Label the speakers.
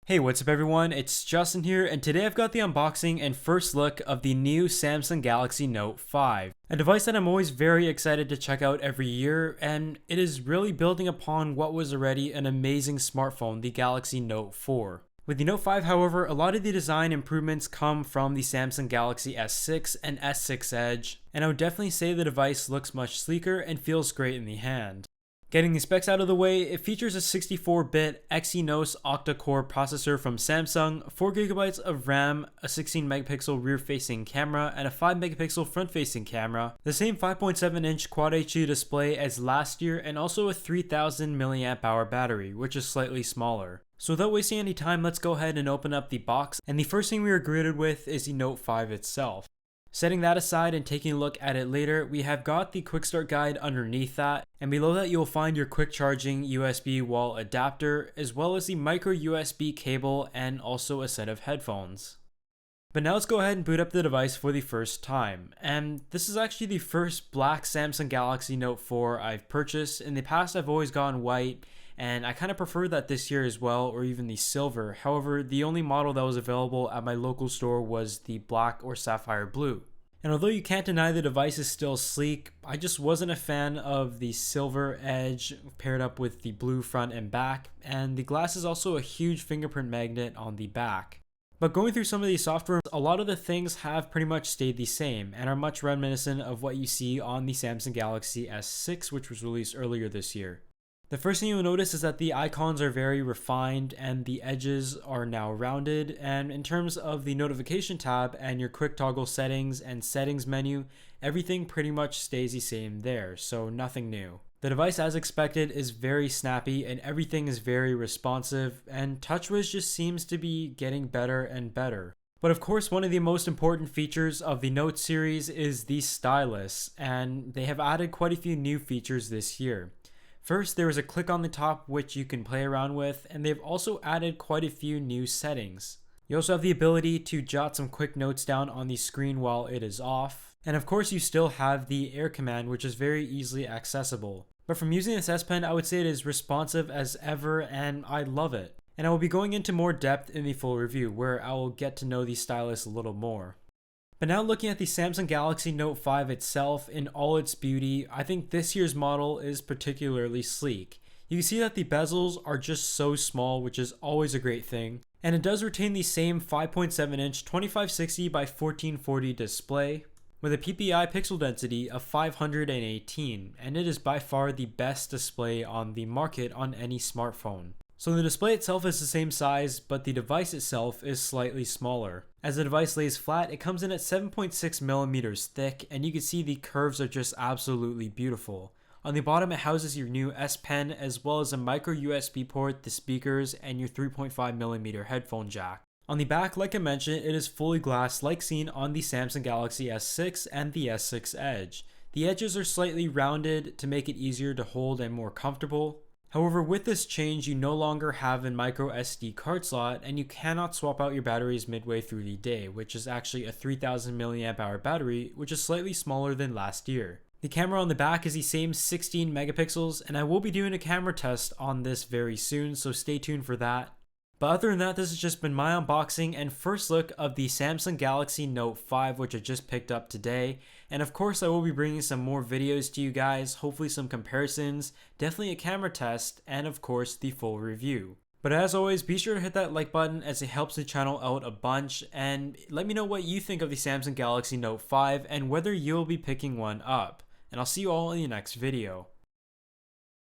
Speaker 1: Hey, what's up everyone, it's Justin here, and today I've got the unboxing and first look of the new Samsung Galaxy Note 5. A device that I'm always very excited to check out every year, and it is really building upon what was already an amazing smartphone, the Galaxy Note 4. With the Note 5, however, a lot of the design improvements come from the Samsung Galaxy S6 and S6 Edge, and I would definitely say the device looks much sleeker and feels great in the hand. Getting the specs out of the way, it features a 64-bit Exynos octa-core processor from Samsung, 4GB of RAM, a 16-megapixel rear-facing camera, and a 5-megapixel front-facing camera, the same 5.7-inch Quad HD display as last year, and also a 3000 mAh battery, which is slightly smaller. So without wasting any time, let's go ahead and open up the box, and the first thing we are greeted with is the Note 5 itself. Setting that aside and taking a look at it later, we have got the quick start guide underneath that, and below that you'll find your quick charging USB wall adapter, as well as the micro USB cable and also a set of headphones. But now let's go ahead and boot up the device for the first time, and this is actually the first black Samsung Galaxy Note 4 I've purchased. In the past I've always gone white, and I kind of prefer that this year as well, or even the silver. However, the only model that was available at my local store was the black or sapphire blue. And although you can't deny the device is still sleek, I just wasn't a fan of the silver edge paired up with the blue front and back, and the glass is also a huge fingerprint magnet on the back. But going through some of these software, a lot of the things have pretty much stayed the same and are much reminiscent of what you see on the Samsung Galaxy S6, which was released earlier this year. The first thing you'll notice is that the icons are very refined and the edges are now rounded, and in terms of the notification tab and your quick toggle settings and settings menu, everything pretty much stays the same there, so nothing new. The device, as expected, is very snappy and everything is very responsive, and TouchWiz just seems to be getting better and better. But of course, one of the most important features of the Note series is the stylus, and they have added quite a few new features this year. First, there is a click on the top which you can play around with, and they've also added quite a few new settings. You also have the ability to jot some quick notes down on the screen while it is off. And of course, you still have the air command, which is very easily accessible. But from using this S Pen, I would say it is responsive as ever, and I love it. And I will be going into more depth in the full review, where I will get to know the stylus a little more. But now looking at the Samsung Galaxy Note 5 itself in all its beauty, I think this year's model is particularly sleek. You can see that the bezels are just so small, which is always a great thing. And it does retain the same 5.7-inch 2560 by 1440 display with a PPI pixel density of 518, and it is by far the best display on the market on any smartphone. So the display itself is the same size, but the device itself is slightly smaller. As the device lays flat, it comes in at 7.6 millimeters thick, and you can see the curves are just absolutely beautiful. On the bottom, it houses your new S Pen, as well as a micro USB port, the speakers, and your 3.5 millimeter headphone jack. On the back, like I mentioned, it is fully glass like seen on the Samsung Galaxy S6 and the S6 Edge. The edges are slightly rounded to make it easier to hold and more comfortable. However, with this change, you no longer have a micro SD card slot, and you cannot swap out your batteries midway through the day, which is actually a 3000 mAh battery, which is slightly smaller than last year. The camera on the back is the same 16 megapixels, and I will be doing a camera test on this very soon, so stay tuned for that. But other than that, this has just been my unboxing and first look of the Samsung Galaxy Note 5, which I just picked up today. And of course, I will be bringing some more videos to you guys, hopefully some comparisons, definitely a camera test, and of course, the full review. But as always, be sure to hit that like button as it helps the channel out a bunch, and let me know what you think of the Samsung Galaxy Note 5 and whether you'll be picking one up. And I'll see you all in the next video.